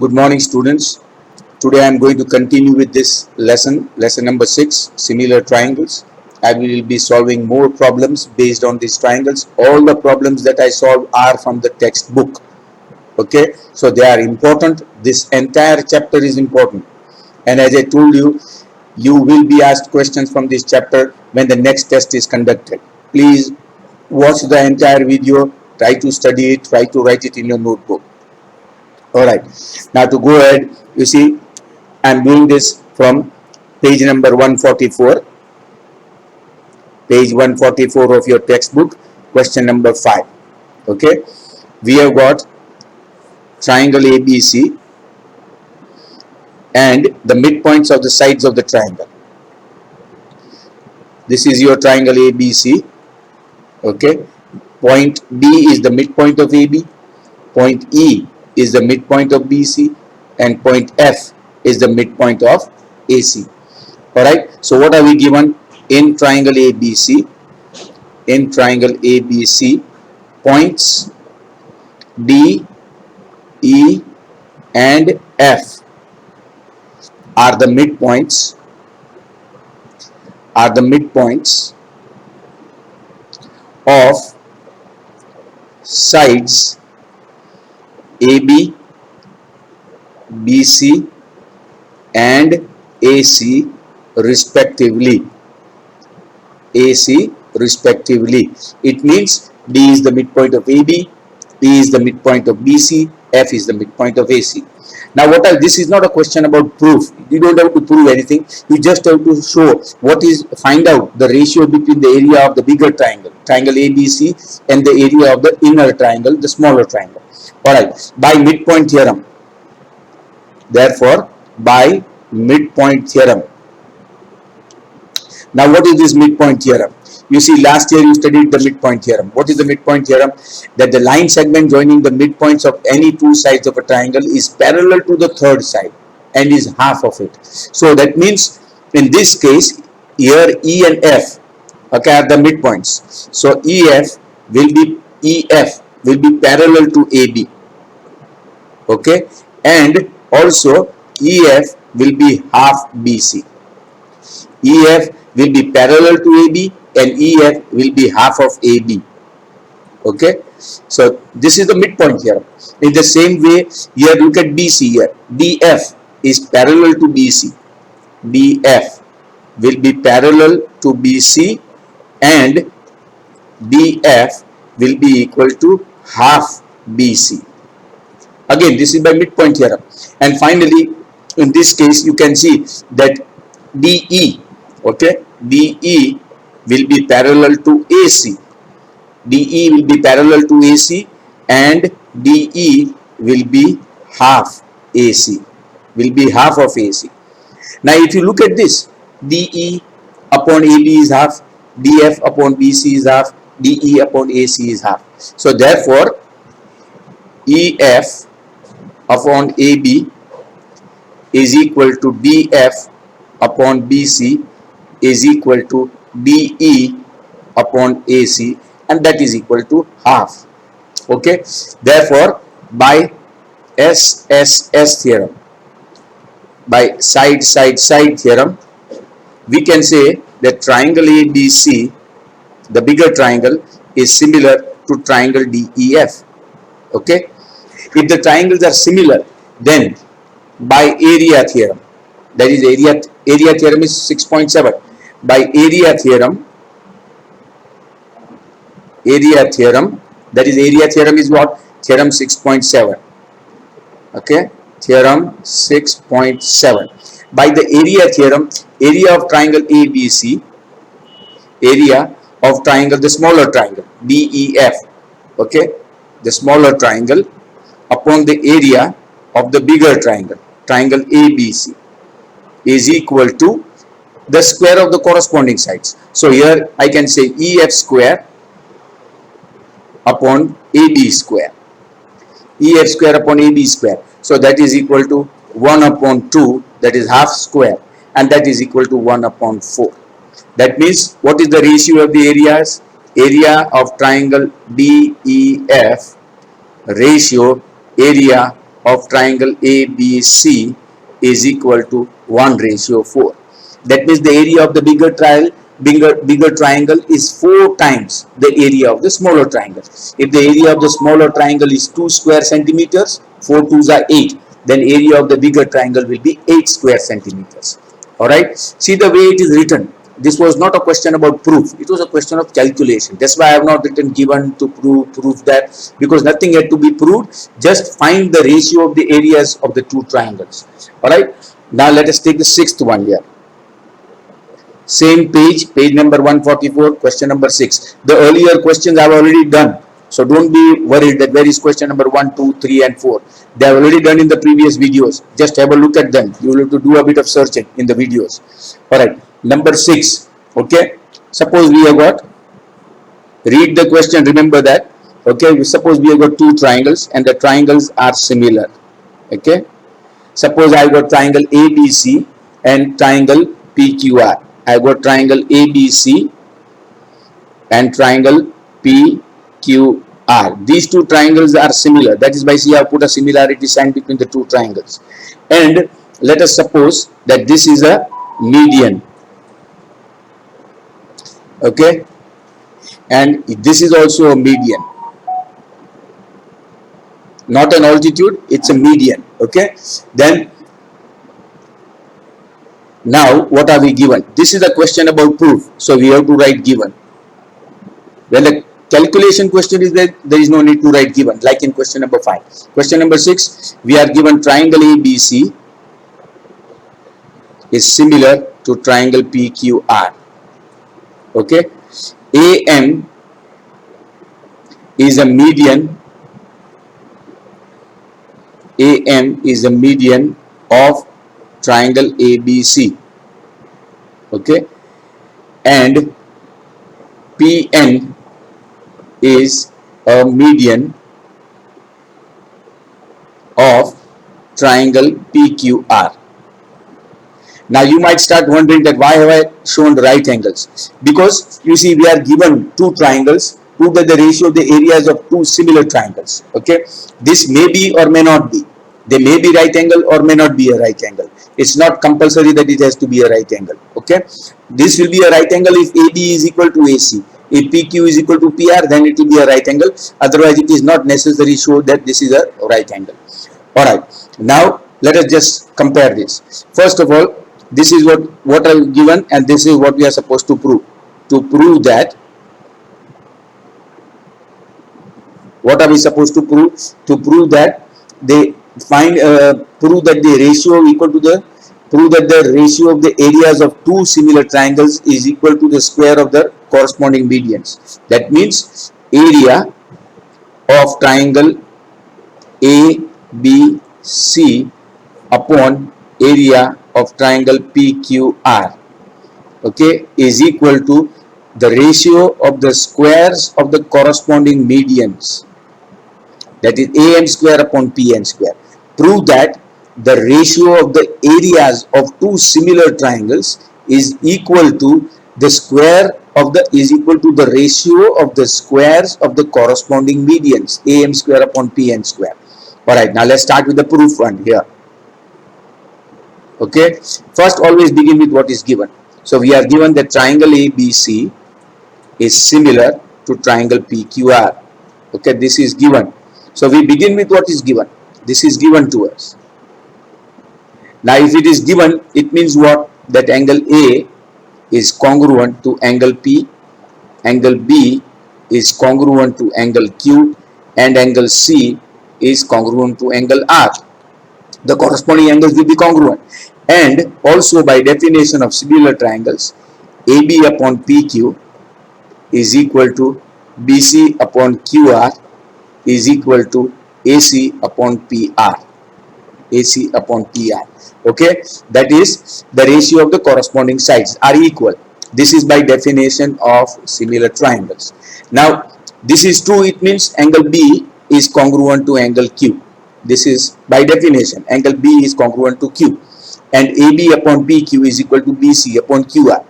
Good morning, students. Today I am going to continue with this lesson number 6, similar triangles. I will be solving more problems based on these triangles. All the problems that I solve are from the textbook. Okay, so they are important. This entire chapter is important. And as I told you, you will be asked questions from this chapter when the next test is conducted. Please watch the entire video, try to study it, try to write it in your notebook. Alright, now to go ahead, you see, I'm doing this from page number 144, page 144 of your textbook, question number 5. Okay, we have got triangle ABC and the midpoints of the sides of the triangle. This is your triangle ABC. Okay, point B is the midpoint of AB, point E is the midpoint of BC, and point F is the midpoint of AC. Alright, so what are we given in triangle ABC? In triangle ABC, points D, E, and F are the midpoints of sides AB, BC, and AC respectively. It means D is the midpoint of AB, E is the midpoint of BC, F is the midpoint of AC. Now this is not a question about proof. You don't have to prove anything. You just have to show find out the ratio between the area of the bigger triangle ABC, and the area of the inner triangle, the smaller triangle. Alright, by midpoint theorem. Therefore, by midpoint theorem. Now what is this midpoint theorem? You see, last year you studied the midpoint theorem. What is the midpoint theorem? That the line segment joining the midpoints of any two sides of a triangle is parallel to the third side and is half of it. So that means in this case, here E and F, okay, are the midpoints. So EF will be parallel to AB. Okay, and also EF will be half BC. EF will be parallel to AB and EF will be half of AB. Okay, so this is the midpoint here. In the same way, here look at BC here. DF is parallel to BC. DF will be parallel to BC and DF will be equal to half BC. Again, this is by midpoint theorem. And finally, in this case, you can see that DE, okay, DE will be parallel to AC. DE will be parallel to AC and DE will be half AC, will be half of AC. Now, if you look at this, DE upon AB is half, DF upon BC is half, DE upon AC is half. So, therefore, EF upon AB is equal to DF upon BC is equal to DE upon AC, and that is equal to half. Okay, therefore by SSS theorem, by side theorem, we can say that triangle ABC, the bigger triangle, is similar to triangle DEF. Okay, if the triangles are similar, then by area theorem, that is area theorem is 6.7. By area theorem, that is area theorem is what? Theorem 6.7. Okay, theorem 6.7. By the area theorem, area of triangle ABC, area of triangle, the smaller triangle DEF, okay, the smaller triangle upon the area of the bigger triangle ABC is equal to the square of the corresponding sides. So here I can say EF square upon AB square. EF square upon AB square. So that is equal to 1 upon 2, that is half square, and that is equal to 1 upon 4. That means what is the ratio of the areas? Area of triangle DEF ratio area of triangle ABC is equal to 1:4. That means the area of the bigger triangle is 4 times the area of the smaller triangle. If the area of the smaller triangle is 2 square centimeters, 4 twos are 8, then area of the bigger triangle will be 8 square centimeters. Alright, see the way it is written. This was not a question about proof, it was a question of calculation. That's why I have not written given to prove that, because nothing had to be proved. Just find the ratio of the areas of the two triangles. Alright, now let us take the sixth one here. Same page, page number 144, question number 6. The earlier questions I have already done. So don't be worried that where is question number 1, 2, 3 and 4. They are already done in the previous videos. Just have a look at them. You will have to do a bit of searching in the videos. Alright, number 6. Okay, suppose we have got, read the question, remember that. Okay, suppose we have got two triangles and the triangles are similar. Okay, suppose I got triangle ABC and triangle PQR. I got triangle ABC and triangle PQR. These two triangles are similar. That is why see I have put a similarity sign between the two triangles. And let us suppose that this is a median. Okay, and this is also a median. Not an altitude, it's a median. Okay, then now what are we given? This is a question about proof, so we have to write given. When the calculation question is there is no need to write given, like in question number 5. Question number 6, we are given triangle ABC is similar to triangle PQR. Okay, AM is a median. AM is a median of triangle ABC. Okay, and PN is a median of triangle PQR. Now you might start wondering that why have I shown right angles? Because you see we are given two triangles, prove that the ratio of the areas of two similar triangles. Okay, this may be or may not be. They may be right angle or may not be a right angle. It's not compulsory that it has to be a right angle. Okay, this will be a right angle if AB is equal to AC. If PQ is equal to PR, then it will be a right angle. Otherwise, it is not necessary to show that this is a right angle. Alright, now let us just compare this. First of all, this is what I have given and this is what we are supposed to prove. To prove that, what are we supposed to prove? To prove that they prove that the ratio equal to the, prove that the ratio of the areas of two similar triangles is equal to the square of the corresponding medians. That means area of triangle ABC upon area of triangle PQR, okay, is equal to the ratio of the squares of the corresponding medians, that is AM square upon PN square. Prove that the ratio of the areas of two similar triangles is equal to the square of the, is equal to the ratio of the squares of the corresponding medians, AM square upon PN square. Alright, now let's start with the proof one here. Okay, first always begin with what is given. So we are given that triangle ABC is similar to triangle PQR. Okay, this is given. So we begin with what is given. This is given to us. Now if it is given, it means what? That angle A is congruent to angle P, angle B is congruent to angle Q, and angle C is congruent to angle R. The corresponding angles will be congruent. And also by definition of similar triangles, AB upon PQ is equal to BC upon QR is equal to AC upon PR. AC upon PR. Okay, that is the ratio of the corresponding sides are equal. This is by definition of similar triangles. Now this is true, it means angle B is congruent to angle Q. This is by definition, angle B is congruent to Q, and AB upon PQ is equal to BC upon QR.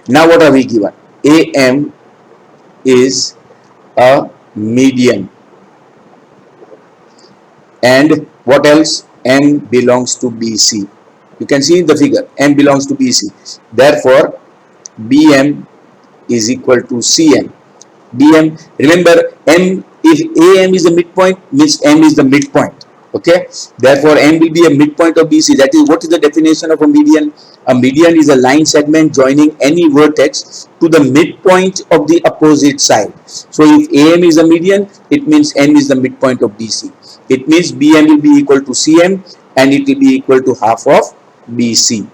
Now what are we given? AM is a median and What else? M belongs to BC. You can see in the figure, M belongs to BC. Therefore, BM is equal to CM. BM, remember M, if AM is the midpoint, means M is the midpoint. Okay, therefore M will be a midpoint of BC. That is, what is the definition of a median? A median is a line segment joining any vertex to the midpoint of the opposite side. So if AM is a median, it means M is the midpoint of BC. It means BM will be equal to CM and it will be equal to half of BC.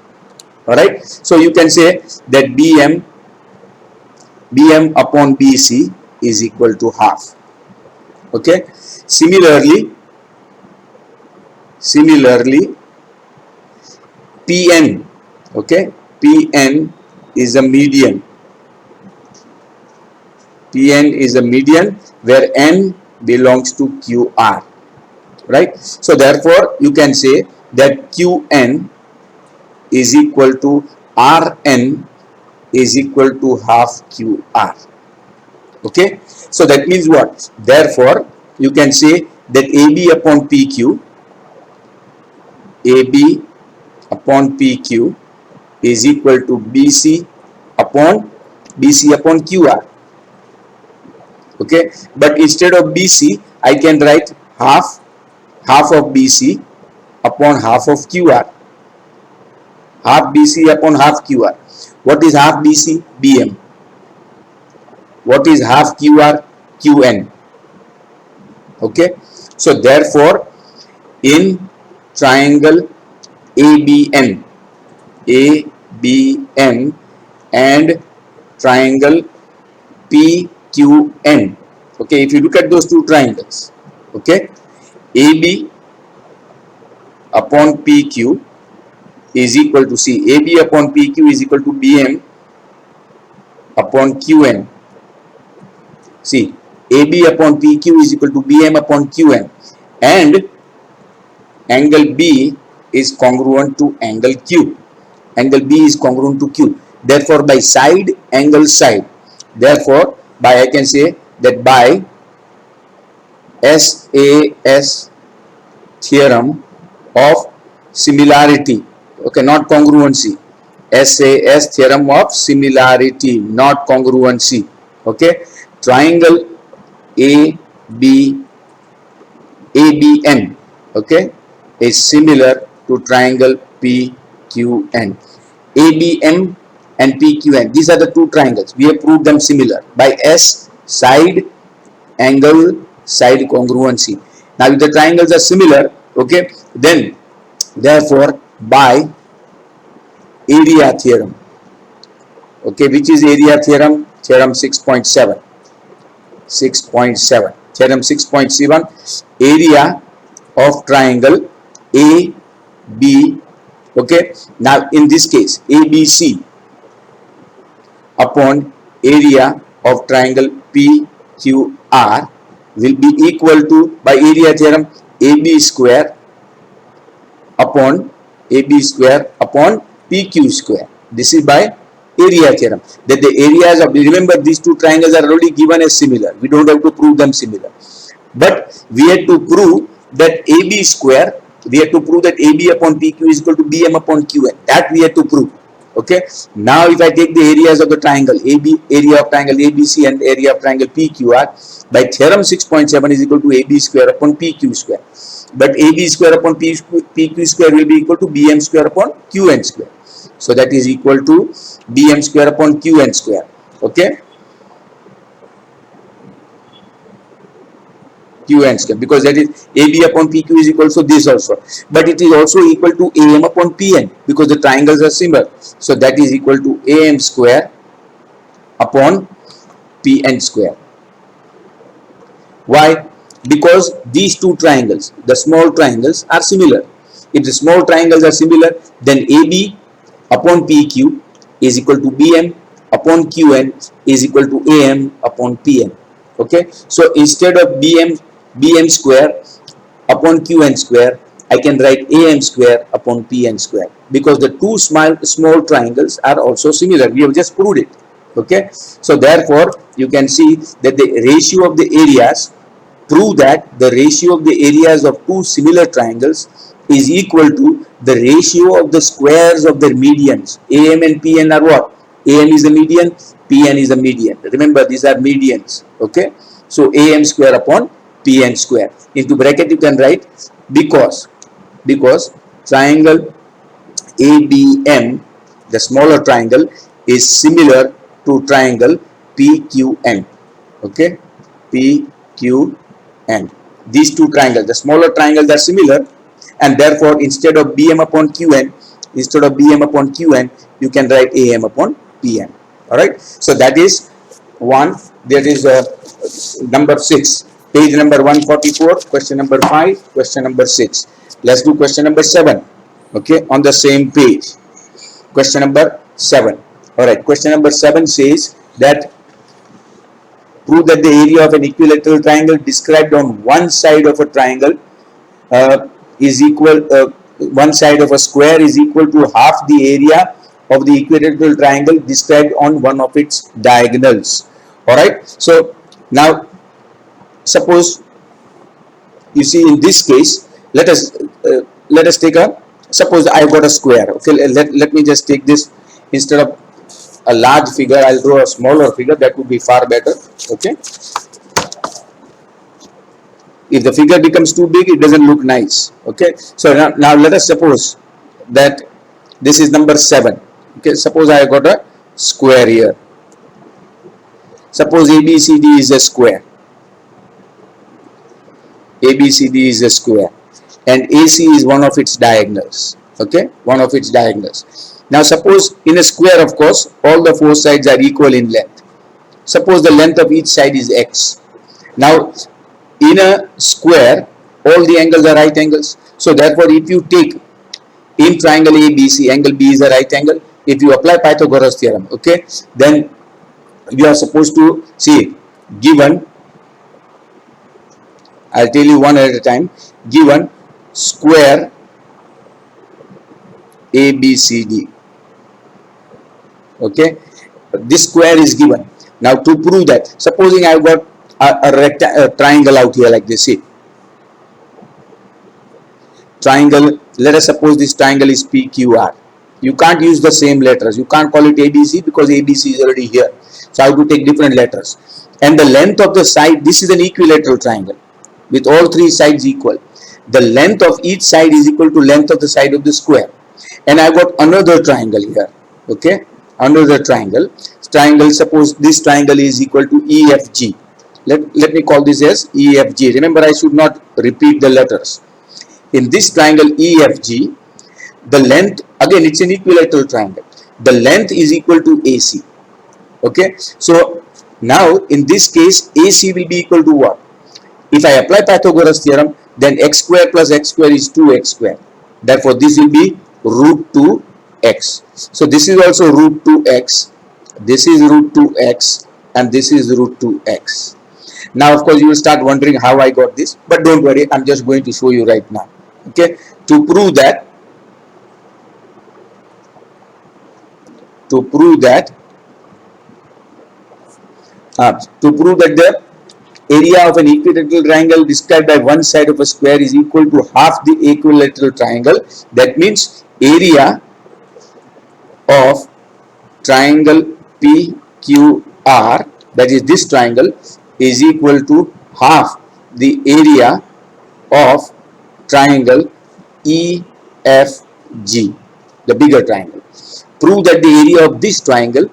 Alright, so you can say that BM upon BC is equal to half. Okay, similarly PN, okay, PN is a median. PN is a median where N belongs to QR, right? So therefore you can say that QN is equal to RN is equal to half QR. Okay, so that means what? Therefore you can say that AB upon PQ, AB upon PQ is equal to BC upon QR. Okay, but instead of BC I can write half of BC upon half of QR. Half BC upon half QR. What is half BC? BM. What is half QR? QN. Okay, so therefore in triangle ABN and triangle PQN, okay, if you look at those two triangles, okay, AB upon PQ is equal to, see, AB upon PQ is equal to BM upon QN. See, AB upon PQ is equal to BM upon QN, and angle B is congruent to angle Q. Angle B is congruent to Q. Therefore, by side, angle side. Therefore, by I can say that by SAS theorem of similarity, okay, not congruency. SAS theorem of similarity, not congruency. Okay, triangle ABN, okay, is similar to triangle PQN. ABM and PQN, these are the two triangles. We have proved them similar by S, side, angle, side congruency. Now if the triangles are similar, okay, then therefore by area theorem, okay, which is area theorem? Theorem 6.7. Theorem 6.7, area of triangle AB, okay. Now in this case ABC upon area of triangle PQR will be equal to, by area theorem, AB square upon PQ square. This is by area theorem, that the areas of, remember these two triangles are already given as similar. We don't have to prove them similar, but we had to prove that AB square, we have to prove that AB upon PQ is equal to BM upon QN. That we have to prove. Okay, now if I take the areas of the triangle AB, area of triangle ABC and area of triangle PQR, by theorem 6.7 is equal to AB square upon PQ square, but AB square upon PQ square will be equal to BM square upon QN square. So that is equal to BM square upon QN square. Okay, QN square, because that is AB upon PQ is equal to this also, but it is also equal to AM upon PN because the triangles are similar. So that is equal to AM square upon PN square. Why? Because these two triangles, the small triangles, are similar. If the small triangles are similar, then AB upon PQ is equal to BM upon QN is equal to AM upon PN. Okay, so instead of BM square upon QN square, I can write AM square upon PN square, because the two small triangles are also similar. We have just proved it. Okay, so therefore you can see that the ratio of the areas prove that the ratio of the areas of two similar triangles is equal to the ratio of the squares of their medians. AM and PN are what? AM is the median, PN is the median. Remember, these are medians. Okay, so AM square upon PN square. Into bracket you can write because triangle ABM, the smaller triangle, is similar to triangle PQN. Okay, PQN. These two triangles, the smaller triangles, are similar, and therefore instead of BM upon QN, you can write AM upon PN. All right. So that is one. There is number 6. Page number 144. Question number 5. Question number 6. Let's do question number 7. Okay, on the same page. Question number 7. All right. Question number 7 says that prove that the area of an equilateral triangle described on one side of a triangle is equal. One side of a square is equal to half the area of the equilateral triangle described on one of its diagonals. All right. So now, suppose you see in this case, let us take a, suppose I got a square. Okay, let me just take this, instead of a large figure, I'll draw a smaller figure. That would be far better. Okay. If the figure becomes too big, it doesn't look nice. Okay. So now let us suppose that this is number 7. Okay. Suppose I got a square here. Suppose ABCD is a square. ABCD is a square, and AC is one of its diagonals. Okay, one of its diagonals. Now suppose in a square, of course, all the four sides are equal in length. Suppose the length of each side is x. Now in a square, all the angles are right angles. So therefore, if you take in triangle ABC, angle B is a right angle. If you apply Pythagoras theorem, okay, then you are supposed to see, given, I'll tell you one at a time, given square ABCD. Okay, this square is given. Now to prove that, supposing I've got a triangle out here like this. See, triangle, let us suppose this triangle is PQR. You can't use the same letters. You can't call it ABC because ABC is already here. So I have to take different letters. And the length of the side, this is an equilateral triangle with all three sides equal. The length of each side is equal to length of the side of the square. And I got another triangle here. Okay, another triangle. Suppose this triangle is equal to EFG. Let me call this as EFG. Remember, I should not repeat the letters. In this triangle EFG, the length, again it's an equilateral triangle, the length is equal to AC. Okay, so now in this case AC will be equal to what? If I apply Pythagoras theorem, then x square plus x square is 2x square. Therefore this will be root 2x. So this is also root 2x, this is root 2x, and this is root 2x. Now of course you will start wondering how I got this, but don't worry, I'm just going to show you right now. Okay, to prove that the area of an equilateral triangle described by one side of a square is equal to half the equilateral triangle. That means area of triangle PQR, that is this triangle, is equal to half the area of triangle EFG, the bigger triangle. Prove that the area of this triangle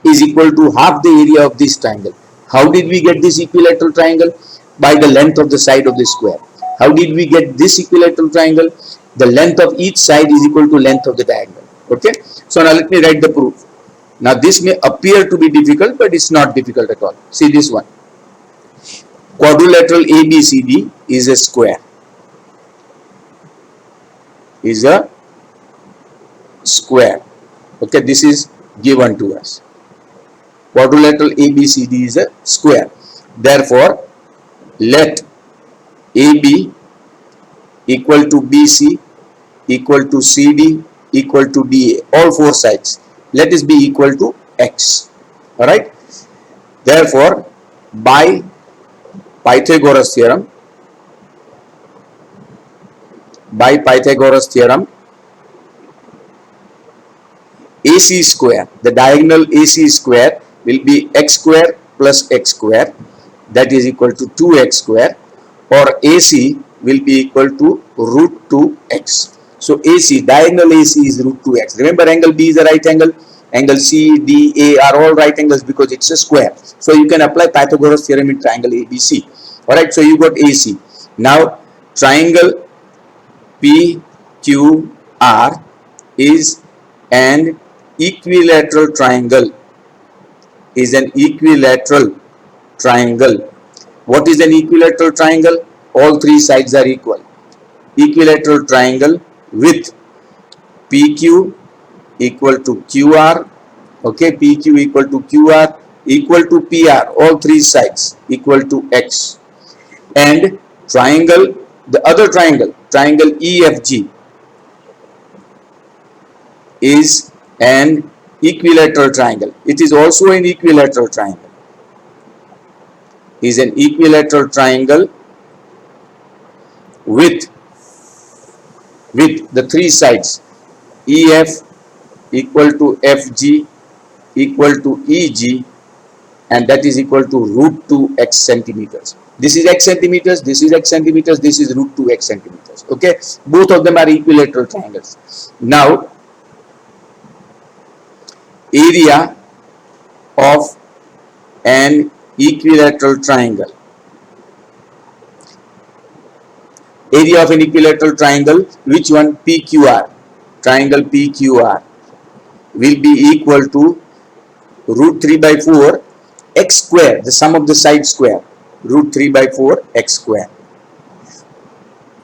is equal to half the area of this triangle. How did we get this equilateral triangle? By the length of the side of the square. How did we get this equilateral triangle? The length of each side is equal to length of the diagonal. Okay, so now let me write the proof. Now this may appear to be difficult, but it's not difficult at all. See this one. Quadrilateral ABCD is a square. Okay, this is given to us. Quadrilateral ABCD is a square. Therefore, let AB equal to BC equal to CD equal to DA. All four sides. Let this be equal to X. Alright. Therefore, by Pythagoras theorem, by Pythagoras theorem, AC square, the diagonal AC square will be x square plus x square, that is equal to 2x square, or AC will be equal to root 2x. So AC, diagonal AC is root 2x. Remember, angle B is a right angle, angle C, D, A are all right angles because it's a square. So you can apply Pythagoras theorem in triangle ABC. Alright, so you got AC. Now triangle PQR is an equilateral triangle, is an equilateral triangle. What is an equilateral triangle? All three sides are equal. Equilateral triangle with PQ equal to QR, okay, PQ equal to QR equal to PR, all three sides equal to X, and triangle, the other triangle, triangle EFG is an equilateral triangle. It is also an equilateral triangle, is an equilateral triangle with the three sides EF equal to FG equal to EG, and that is equal to root 2x centimeters. This is x centimeters, this is x centimeters, this is root 2x centimeters. Okay, both of them are equilateral triangles. Now area of an equilateral triangle, area of an equilateral triangle, which one? PQR, triangle PQR will be equal to root 3 by 4 x square, the sum of the side square, root 3 by 4 x square.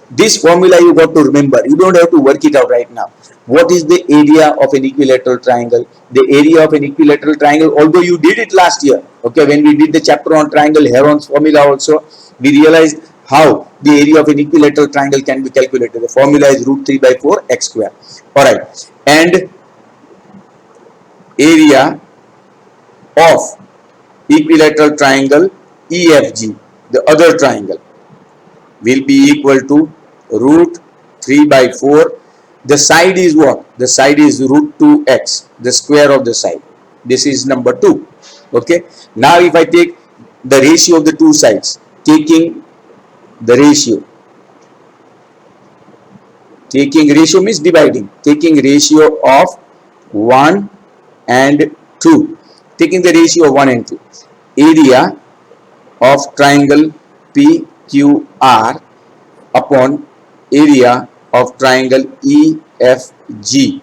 This formula you got to remember, you don't have to work it out right now. What is the area of an equilateral triangle? The area of an equilateral triangle, although you did it last year, okay, when we did the chapter on triangle, Heron's formula also, we realized how the area of an equilateral triangle can be calculated. The formula is root 3 by 4 x square. Alright, and area of equilateral triangle EFG, the other triangle, will be equal to root 3 by 4. The side is what? The side is root 2x, the square of the side. This is number 2. Okay. Now if I take the ratio of the two sides, taking the ratio, taking ratio means dividing, taking ratio of 1 and 2, taking the ratio of 1 and 2, area of triangle PQR upon area of triangle EFG,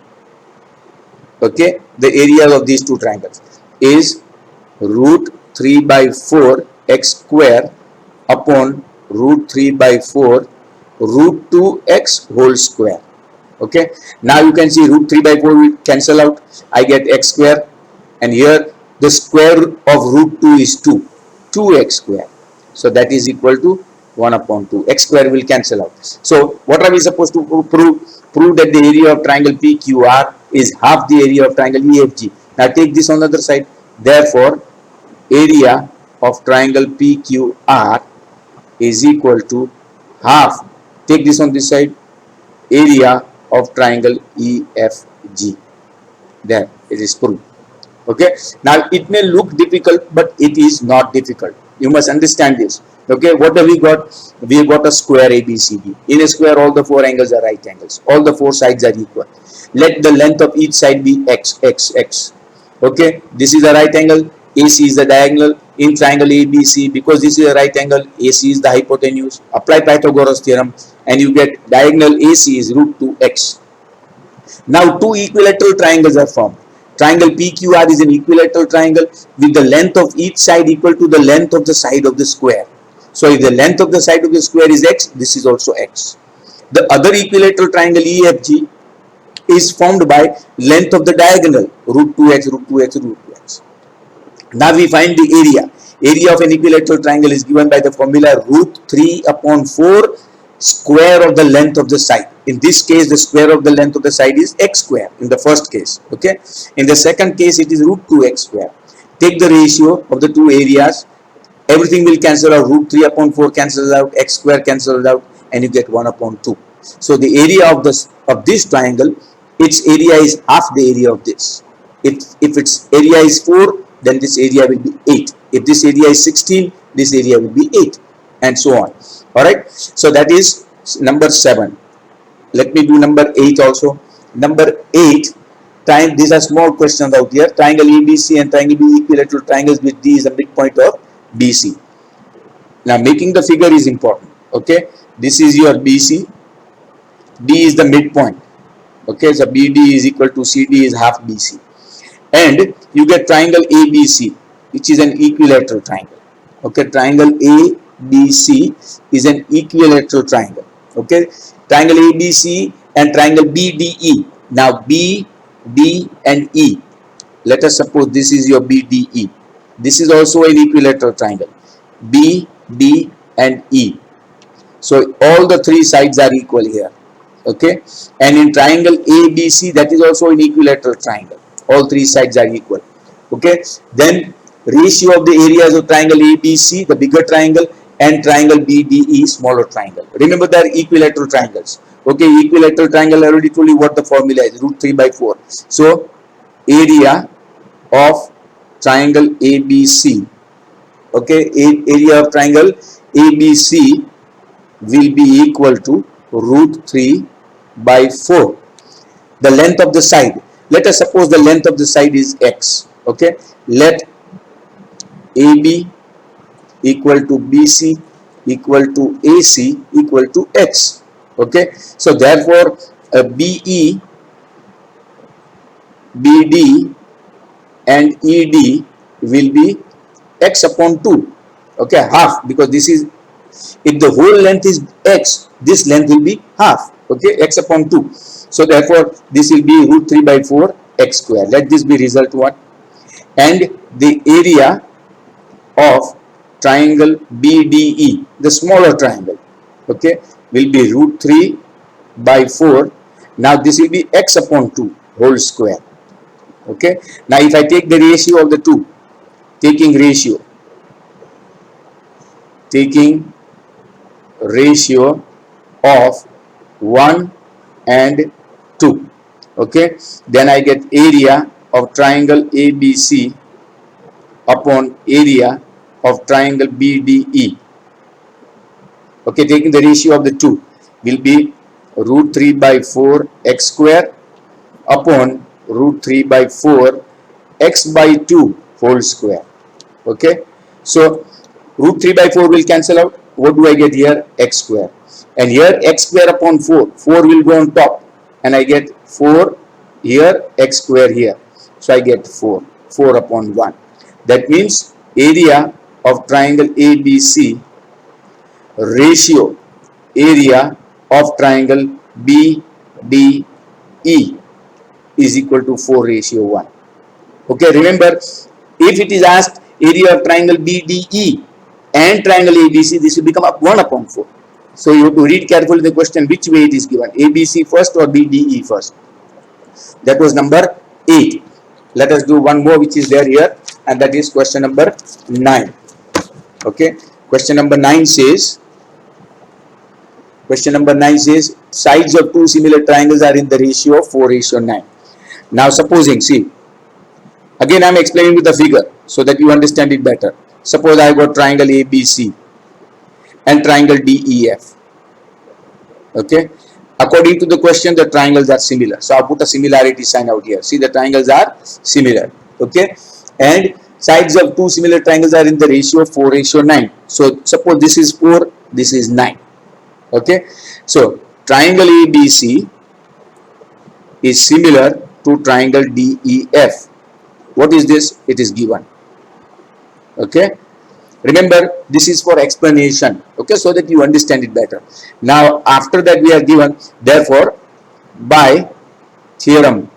okay, the area of these two triangles is root 3 by 4 x square upon root 3 by 4 root 2x whole square. Okay, now you can see root 3 by 4 will cancel out, I get x square, and here the square of root 2 is 2x square, so that is equal to 1 upon 2. X square will cancel out. So what are we supposed to prove? Prove that the area of triangle PQR is half the area of triangle EFG. Now take this on the other side. Therefore area of triangle PQR is equal to half, take this on this side, area of triangle EFG. There, it is proved. Okay, now it may look difficult, but it is not difficult. You must understand this. Okay, what have we got? We have got a square ABCD. In a square, all the four angles are right angles. All the four sides are equal. Let the length of each side be x. Okay, this is a right angle. AC is the diagonal in triangle ABC. Because this is a right angle, AC is the hypotenuse. Apply Pythagoras theorem and you get diagonal AC is root 2x. Now two equilateral triangles are formed. Triangle PQR is an equilateral triangle with the length of each side equal to the length of the side of the square. So if the length of the side of the square is x, this is also x. The other equilateral triangle EFG is formed by length of the diagonal root 2x, root 2x, root 2x. Now we find the area. Area of an equilateral triangle is given by the formula root 3 upon 4 square of the length of the side. In this case, the square of the length of the side is x square in the first case. Okay. In the second case, it is root 2x square. Take the ratio of the two areas. everything will cancel out. Root 3 upon 4 cancels out, x square cancels out, and you get 1 upon 2. So the area of this triangle, its area is half the area of this. If its area is 4, then this area will be 8. If this area is 16, this area will be 8, and so on. Alright, so that is number 7. Let me do number 8 also. Number 8, these are small questions out here. Triangle ABC and triangle B equilateral triangles with D is the midpoint of BC. Now making the figure is important. Okay, this is your BC, D is the midpoint. Okay, so BD is equal to CD is half BC, and you get triangle ABC, which is an equilateral triangle. Okay, triangle ABC is an equilateral triangle. Okay, triangle ABC and triangle BDE. Now B, D and E. Let us suppose this is your BDE. This is also an equilateral triangle. B, D and E. So all the three sides are equal here. Okay, and in triangle ABC, that is also an equilateral triangle. All three sides are equal. Okay, then ratio of the areas of triangle ABC, the bigger triangle, and triangle BDE, smaller triangle. Remember, they are equilateral triangles. Okay, equilateral triangle, I already told you what the formula is, root 3 by 4. So area of triangle ABC, okay, area of triangle ABC will be equal to root 3 by 4. The length of the side, let us suppose the length of the side is x. Okay, let AB equal to BC equal to AC equal to x. Okay, so therefore BE, BD and ED will be x upon 2. Okay, half, because this is, if the whole length is x, this length will be half. Okay, x upon 2. So therefore this will be root 3 by 4 x square. Let this be result 1. And the area of triangle BDE, the smaller triangle, okay, will be root 3 by 4. Now this will be x upon 2 whole square. Okay, now if I take the ratio of the two, taking ratio of 1 and 2, okay, then I get area of triangle ABC upon area of triangle BDE. Okay, taking the ratio of the two will be root 3 by 4 x square upon root 3 by 4 x by 2 whole square. Okay, so root 3 by 4 will cancel out. What do I get here? X square. And here x square upon 4. 4 will go on top, and I get 4 here, x square here. So I get 4. 4 upon 1. That means area of triangle ABC ratio area of triangle BDE is equal to 4 ratio 1. Okay, remember, if it is asked area of triangle BDE and triangle ABC, this will become 1 upon 4. So you have to read carefully the question, which way it is given, ABC first or BDE first. That was number 8. Let us do one more which is there here, and that is question number 9. Okay, question number 9 says, sides of two similar triangles are in the ratio of 4 ratio 9. Now supposing, see, again I am explaining with the figure so that you understand it better. Suppose I got triangle ABC and triangle DEF. Okay, according to the question, the triangles are similar, so I'll put a similarity sign out here. See, the triangles are similar. Okay, and sides of two similar triangles are in the ratio of 4 ratio 9. So suppose this is 4, this is 9. Okay, so triangle ABC is similar to triangle DEF. What is this? It is given. Okay, remember, this is for explanation. Okay, so that you understand it better. Now after that we are given, therefore by theorem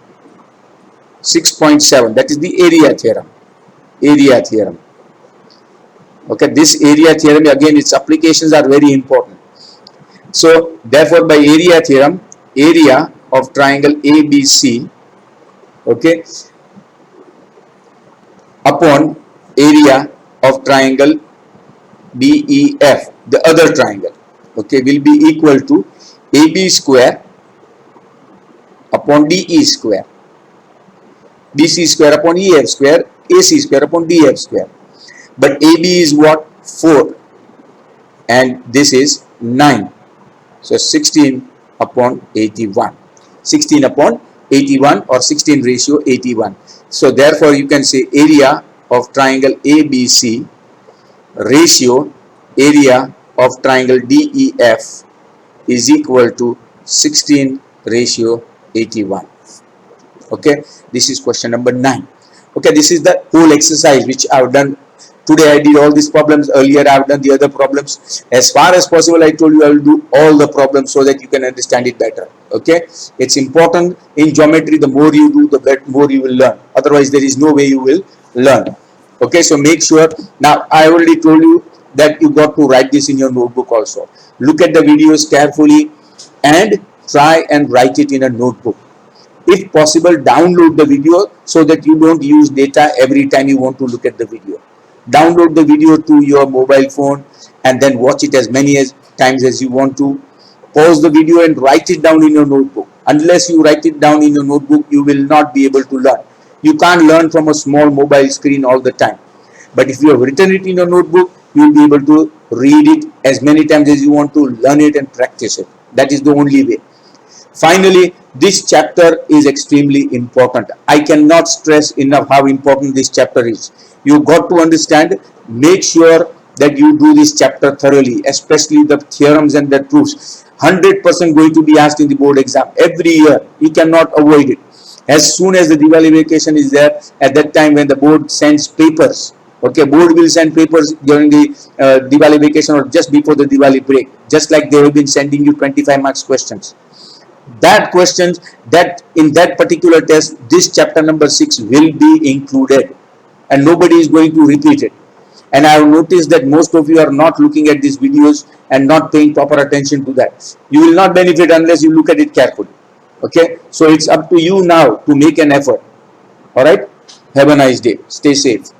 6.7, that is the area theorem. Okay, this area theorem, again its applications are very important. So therefore by area theorem, area of triangle ABC, okay, upon area of triangle DEF, the other triangle, okay, will be equal to AB square upon DE square, BC square upon EF square, AC square upon DF square. But AB is what? 4 and this is 9. So 16 upon 81. 16 upon 81 or 16 ratio 81. So therefore you can say area of triangle ABC ratio area of triangle DEF is equal to 16 ratio 81. Okay, this is question number 9. Okay, this is the whole exercise which I have done today. I did all these problems. Earlier I have done the other problems. As far as possible, I told you I will do all the problems so that you can understand it better. Okay, it's important in geometry. The more you do, the more you will learn. Otherwise there is no way you will learn. Okay, so make sure. Now I already told you that you got to write this in your notebook also. Look at the videos carefully and try and write it in a notebook. If possible, download the video so that you don't use data every time you want to look at the video. Download the video to your mobile phone and then watch it as many times as you want to. Pause the video and write it down in your notebook. Unless you write it down in your notebook, you will not be able to learn. You can't learn from a small mobile screen all the time. But if you have written it in your notebook, you will be able to read it as many times as you want to, learn it and practice it. That is the only way. Finally, this chapter is extremely important. I cannot stress enough how important this chapter is. You got to understand, make sure that you do this chapter thoroughly, especially the theorems and the proofs. 100% going to be asked in the board exam every year. You cannot avoid it. As soon as the Diwali vacation is there, at that time when the board sends papers, okay, board will send papers during the Diwali vacation or just before the Diwali break, just like they have been sending you 25 marks questions. That questions that in that particular test, this chapter number 6 will be included and nobody is going to repeat it. And I have noticed that most of you are not looking at these videos and not paying proper attention to that. You will not benefit unless you look at it carefully. Okay, so it's up to you now to make an effort. All right, have a nice day, stay safe.